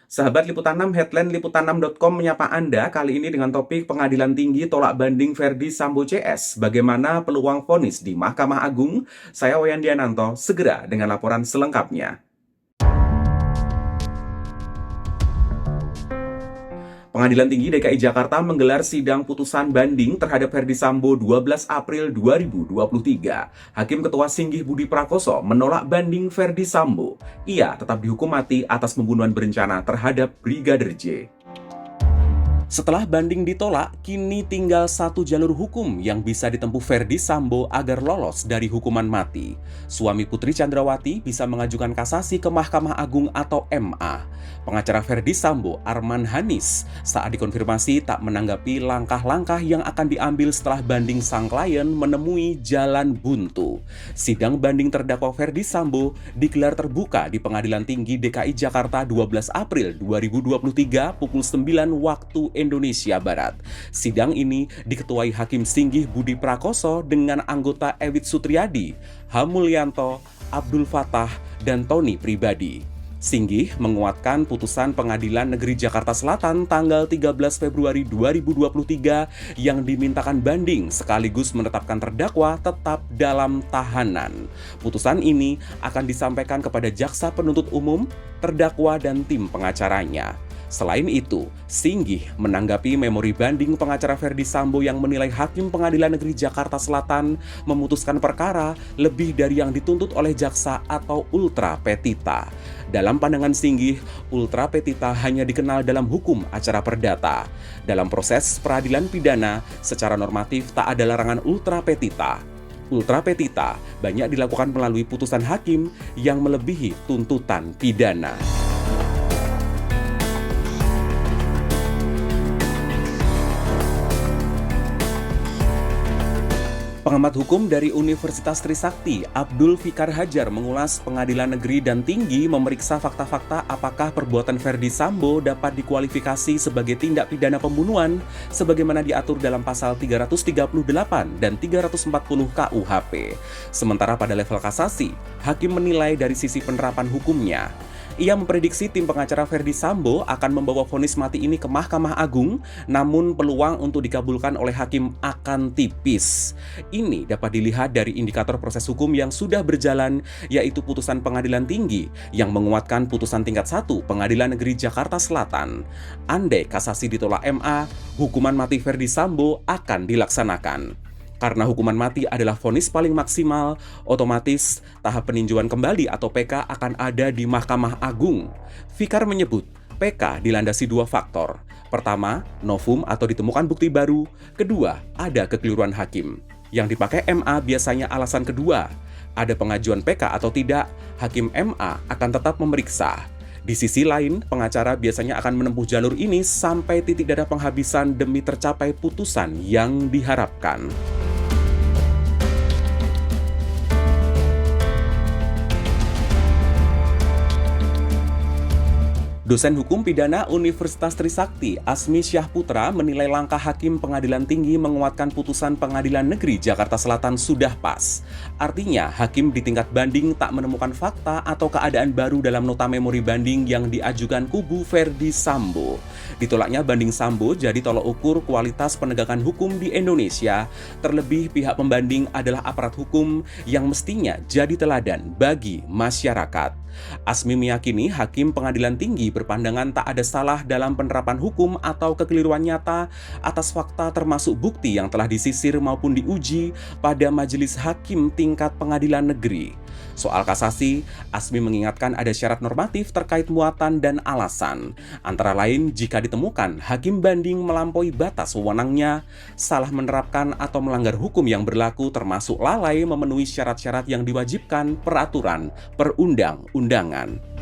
Sahabat Liputan 6, headline liputan6.com menyapa Anda kali ini dengan topik Pengadilan Tinggi tolak banding Verdi Sambo CS. Bagaimana peluang vonis di Mahkamah Agung? Saya Wayan Diananto, segera dengan laporan selengkapnya. Pengadilan Tinggi DKI Jakarta menggelar sidang putusan banding terhadap Verdi Sambo 12 April 2023. Hakim Ketua Singgih Budi Prakoso menolak banding Verdi Sambo. Ia tetap dihukum mati atas pembunuhan berencana terhadap Brigadir J. Setelah banding ditolak, kini tinggal satu jalur hukum yang bisa ditempuh Verdi Sambo agar lolos dari hukuman mati. Suami Putri Chandrawati bisa mengajukan kasasi ke Mahkamah Agung atau MA. Pengacara Verdi Sambo, Arman Hanis, saat dikonfirmasi tak menanggapi langkah-langkah yang akan diambil setelah banding sang klien menemui jalan buntu. Sidang banding terdakwa Verdi Sambo digelar terbuka di Pengadilan Tinggi DKI Jakarta 12 April 2023 pukul 9 waktu Indonesia Barat. Sidang ini diketuai Hakim Singgih Budi Prakoso dengan anggota Ewit Sutriyadi, Hamulyanto, Abdul Fatah, dan Tony Pribadi. Singgih menguatkan putusan Pengadilan Negeri Jakarta Selatan tanggal 13 Februari 2023 yang dimintakan banding sekaligus menetapkan terdakwa tetap dalam tahanan. Putusan ini akan disampaikan kepada jaksa penuntut umum, terdakwa, dan tim pengacaranya. Selain itu, Singgih menanggapi memori banding pengacara Verdi Sambo yang menilai Hakim Pengadilan Negeri Jakarta Selatan memutuskan perkara lebih dari yang dituntut oleh jaksa atau ultra petita. Dalam pandangan Singgih, ultra petita hanya dikenal dalam hukum acara perdata. Dalam proses peradilan pidana, secara normatif tak ada larangan ultra petita. Ultra petita banyak dilakukan melalui putusan hakim yang melebihi tuntutan pidana. Pengamat hukum dari Universitas Trisakti, Abdul Fikar Hajar mengulas Pengadilan Negeri dan Tinggi memeriksa fakta-fakta apakah perbuatan Verdi Sambo dapat dikualifikasi sebagai tindak pidana pembunuhan sebagaimana diatur dalam pasal 338 dan 340 KUHP. Sementara pada level kasasi, hakim menilai dari sisi penerapan hukumnya. Ia memprediksi tim pengacara Verdi Sambo akan membawa vonis mati ini ke Mahkamah Agung, namun peluang untuk dikabulkan oleh hakim akan tipis. Ini dapat dilihat dari indikator proses hukum yang sudah berjalan, yaitu putusan Pengadilan Tinggi yang menguatkan putusan tingkat 1 Pengadilan Negeri Jakarta Selatan. Andai kasasi ditolak MA, hukuman mati Verdi Sambo akan dilaksanakan. Karena hukuman mati adalah vonis paling maksimal, otomatis tahap peninjauan kembali atau PK akan ada di Mahkamah Agung. Fikar menyebut, PK dilandasi dua faktor. Pertama, novum atau ditemukan bukti baru. Kedua, ada kekeliruan hakim. Yang dipakai MA biasanya alasan kedua. Ada pengajuan PK atau tidak, hakim MA akan tetap memeriksa. Di sisi lain, pengacara biasanya akan menempuh jalur ini sampai titik darah penghabisan demi tercapai putusan yang diharapkan. Dosen Hukum Pidana Universitas Trisakti, Asmi Syahputra, menilai langkah Hakim Pengadilan Tinggi menguatkan putusan Pengadilan Negeri Jakarta Selatan sudah pas. Artinya, hakim di tingkat banding tak menemukan fakta atau keadaan baru dalam nota memori banding yang diajukan kubu Verdi Sambo. Ditolaknya banding Sambo jadi tolok ukur kualitas penegakan hukum di Indonesia, terlebih pihak pembanding adalah aparat hukum yang mestinya jadi teladan bagi masyarakat. Asmi meyakini Hakim Pengadilan Tinggi berpandangan tak ada salah dalam penerapan hukum atau kekeliruan nyata atas fakta termasuk bukti yang telah disisir maupun diuji pada majelis hakim tingkat pengadilan negeri. Soal kasasi, Asmi mengingatkan ada syarat normatif terkait muatan dan alasan. Antara lain, jika ditemukan hakim banding melampaui batas wewenangnya, salah menerapkan atau melanggar hukum yang berlaku termasuk lalai memenuhi syarat-syarat yang diwajibkan peraturan perundang-undangan.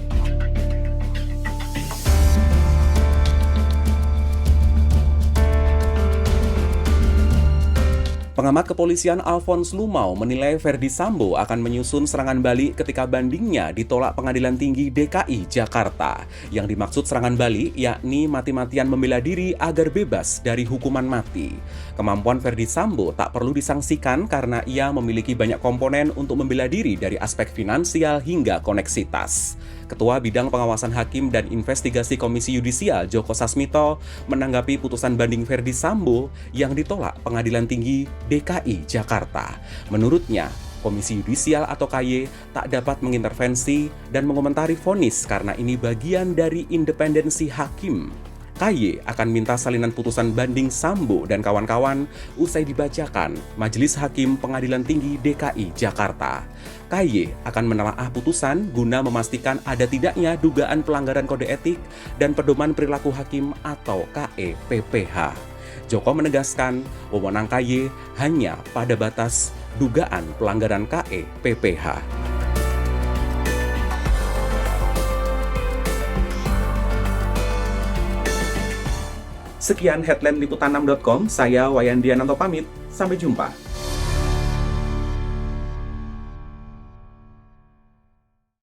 Pengamat kepolisian Alphonse Lumau menilai Verdi Sambo akan menyusun serangan balik ketika bandingnya ditolak Pengadilan Tinggi DKI Jakarta. Yang dimaksud serangan balik yakni mati-matian membela diri agar bebas dari hukuman mati. Kemampuan Verdi Sambo tak perlu disangsikan karena ia memiliki banyak komponen untuk membela diri dari aspek finansial hingga koneksitas. Ketua Bidang Pengawasan Hakim dan Investigasi Komisi Yudisial Joko Sasmito menanggapi putusan banding Ferdi Sambo yang ditolak Pengadilan Tinggi DKI Jakarta. Menurutnya, Komisi Yudisial atau KY tak dapat mengintervensi dan mengomentari vonis karena ini bagian dari independensi hakim. KY akan minta salinan putusan banding Sambo dan kawan-kawan usai dibacakan Majelis Hakim Pengadilan Tinggi DKI Jakarta. KY akan menelaah putusan guna memastikan ada tidaknya dugaan pelanggaran kode etik dan pedoman perilaku hakim atau KE-PPH. Joko menegaskan wewenang KY hanya pada batas dugaan pelanggaran KE-PPH. Sekian headline liputan6.com, saya Wayan Diananto pamit, sampai jumpa.